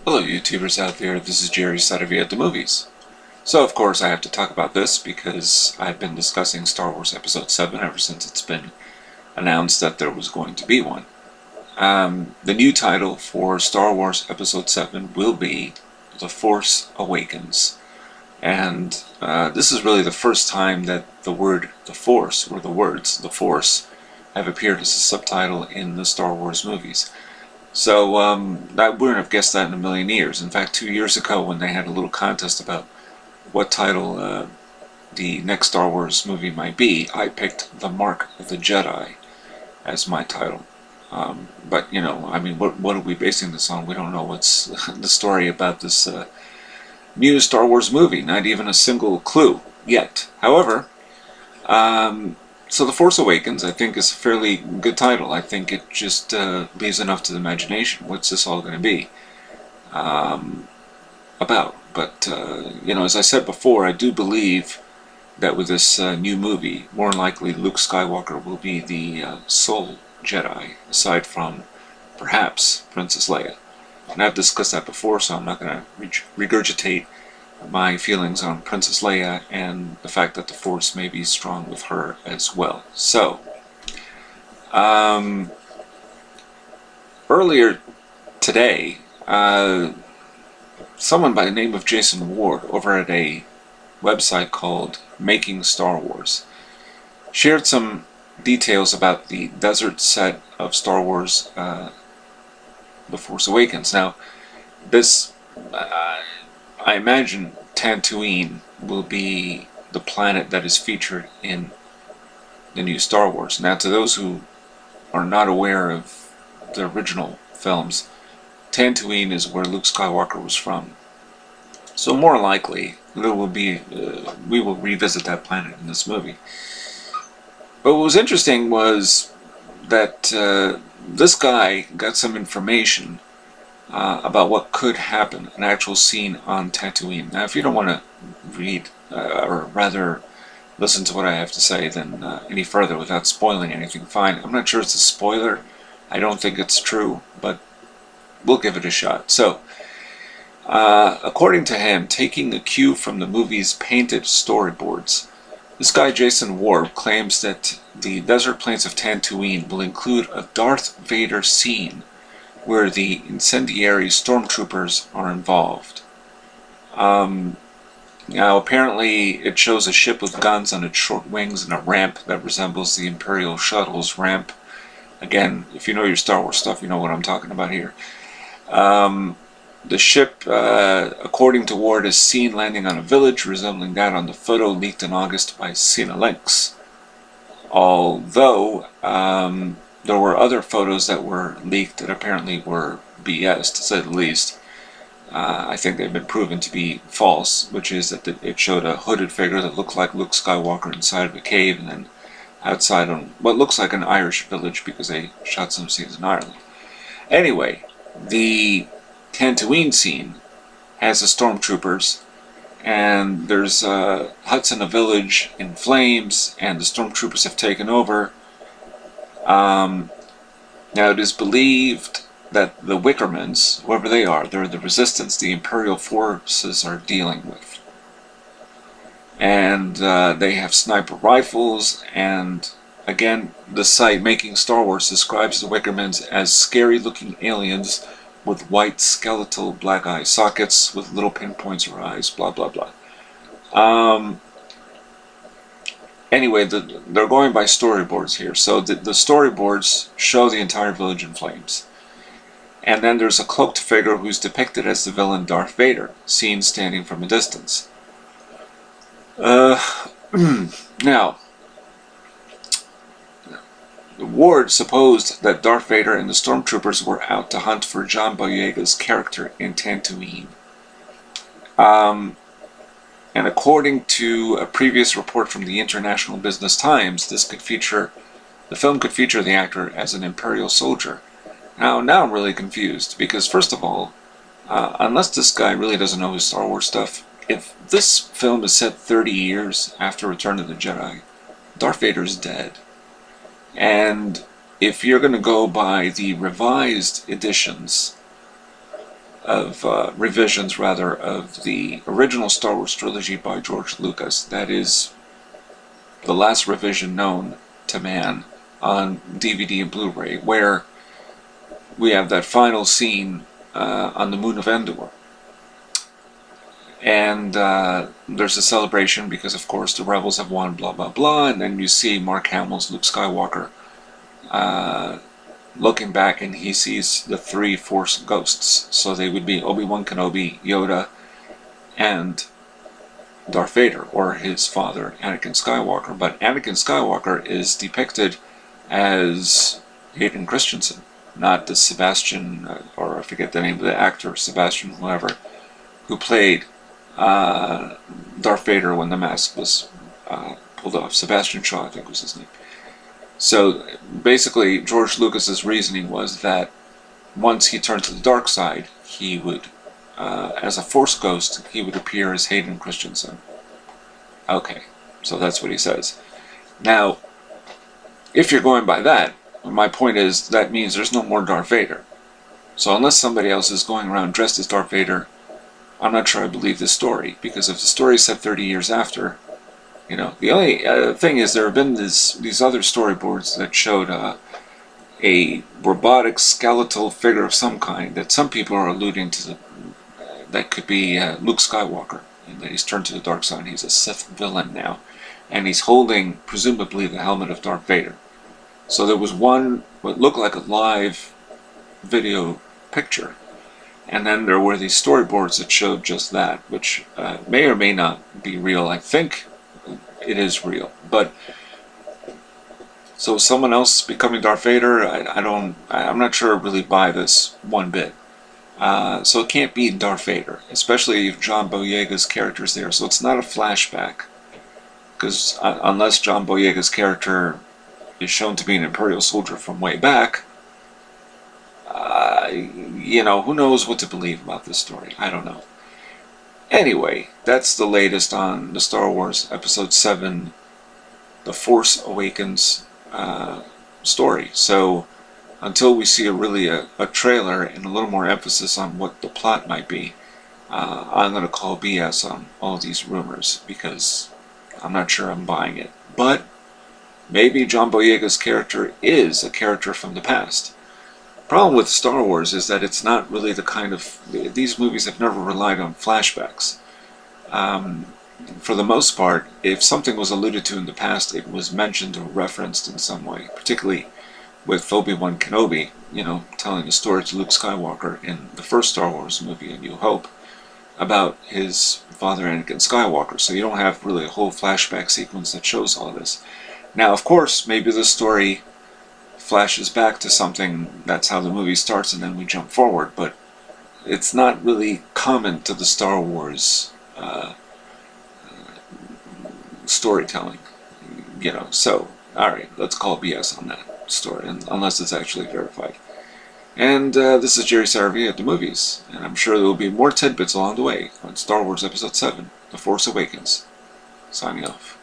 Hello YouTubers out there, this is Jerry Saravia at the movies. So of course I have to talk about this because I've been discussing Star Wars Episode VII ever since it's been announced that there was going to be one. The new title for Star Wars Episode VII will be The Force Awakens. And this is really the first time that the word The Force, or the words The Force, have appeared as a subtitle in the Star Wars movies. So I wouldn't have guessed that in a million years. In fact, 2 years ago when they had a little contest about what title the next Star Wars movie might be, I picked The Mark of the Jedi as my title. But, you know, I mean, what are we basing this on? We don't know what's the story about this new Star Wars movie. Not even a single clue yet. However, so The Force Awakens, I think, is a fairly good title. I think it just leaves enough to the imagination. What's this all going to be about? But, you know, as I said before, I do believe that with this new movie, more than likely Luke Skywalker will be the sole Jedi, aside from, perhaps, Princess Leia. And I've discussed that before, so I'm not going to regurgitate my feelings on Princess Leia and the fact that the Force may be strong with her as well. So, earlier today, someone by the name of Jason Ward over at a website called Making Star Wars shared some details about the desert set of Star Wars The Force Awakens. Now, this I imagine Tatooine will be the planet that is featured in the new Star Wars. Now, to those who are not aware of the original films, Tatooine is where Luke Skywalker was from. So more likely, there will be we will revisit that planet in this movie. But what was interesting was that this guy got some information about what could happen, an actual scene on Tatooine. Now, if you don't want to read, or rather listen to what I have to say then any further without spoiling anything, fine. I'm not sure it's a spoiler. I don't think it's true, but we'll give it a shot. So, according to him, taking a cue from the movie's painted storyboards, this guy Jason Ward claims that the desert plains of Tatooine will include a Darth Vader scene where the incendiary stormtroopers are involved. Now, apparently it shows a ship with guns on its short wings and a ramp that resembles the Imperial shuttle's ramp. Again, if you know your Star Wars stuff, you know what I'm talking about here. The ship, according to Ward, is seen landing on a village resembling that on the photo leaked in August by Cinelinx. Although, there were other photos that were leaked that apparently were BS, to say the least. I think they've been proven to be false, which is that it showed a hooded figure that looked like Luke Skywalker inside of a cave, and then outside on what looks like an Irish village because they shot some scenes in Ireland. Anyway, the Tatooine scene has the stormtroopers, and there's huts in a village in flames, and the stormtroopers have taken over. Now, it is believed that the Wickermans, whoever they are, they're the resistance the Imperial forces are dealing with. And they have sniper rifles, and again, the site Making Star Wars describes the Wickermans as scary-looking aliens with white skeletal black eye sockets with little pinpoints or eyes, blah blah blah. Anyway, they're going by storyboards here. So the storyboards show the entire village in flames. And then there's a cloaked figure who's depicted as the villain Darth Vader, seen standing from a distance. Now, Ward supposed that Darth Vader and the stormtroopers were out to hunt for John Boyega's character in Tatooine. And according to a previous report from the International Business Times, the film could feature the actor as an Imperial soldier. Now I'm really confused, because first of all, unless this guy really doesn't know his Star Wars stuff, if this film is set 30 years after Return of the Jedi, Darth Vader's dead. And if you're going to go by the revised editions revisions rather of the original Star Wars trilogy by George Lucas. That is the last revision known to man on DVD and Blu-ray, where we have that final scene on the moon of Endor. And there's a celebration because, of course, the rebels have won, blah, blah, blah. And then you see Mark Hamill's Luke Skywalker looking back, and he sees the three Force ghosts. So they would be Obi-Wan Kenobi, Yoda, and Darth Vader, or his father, Anakin Skywalker. But Anakin Skywalker is depicted as Hayden Christensen, not the Sebastian, or I forget the name of the actor, Sebastian whoever, who played Darth Vader when the mask was pulled off. Sebastian Shaw, I think was his name. So basically, George Lucas's reasoning was that once he turned to the dark side, he would, as a Force ghost, he would appear as Hayden Christensen. Okay, so that's what he says. Now, if you're going by that, my point is that means there's no more Darth Vader. So unless somebody else is going around dressed as Darth Vader, I'm not sure I believe this story, because if the story is set 30 years after, you know, the only thing is there have been these other storyboards that showed a robotic skeletal figure of some kind that some people are alluding to, that could be Luke Skywalker, and that he's turned to the dark side. He's a Sith villain now, and he's holding presumably the helmet of Darth Vader. So there was one what looked like a live video picture, and then there were these storyboards that showed just that, which may or may not be real. I think it is real, but so someone else becoming Darth Vader, I'm not sure I really buy this one bit. So it can't be Darth Vader, especially if John Boyega's character is there. So it's not a flashback, because unless John Boyega's character is shown to be an Imperial soldier from way back, you know, who knows what to believe about this story. I don't know. Anyway, that's the latest on the Star Wars Episode 7, The Force Awakens story. So until we see a trailer and a little more emphasis on what the plot might be, I'm going to call BS on all these rumors, because I'm not sure I'm buying it. But maybe John Boyega's character is a character from the past. Problem with Star Wars is that it's not really the kind of... These movies have never relied on flashbacks. For the most part, if something was alluded to in the past, it was mentioned or referenced in some way, particularly with Obi-Wan Kenobi, you know, telling the story to Luke Skywalker in the first Star Wars movie, A New Hope, about his father Anakin Skywalker. So you don't have really a whole flashback sequence that shows all this. Now, of course, maybe the story flashes back to something, that's how the movie starts, and then we jump forward, but it's not really common to the Star Wars storytelling, you know. So, alright, let's call BS on that story, unless it's actually verified. And this is Jerry Saravia at the movies, and I'm sure there will be more tidbits along the way on Star Wars Episode 7, The Force Awakens. Signing off.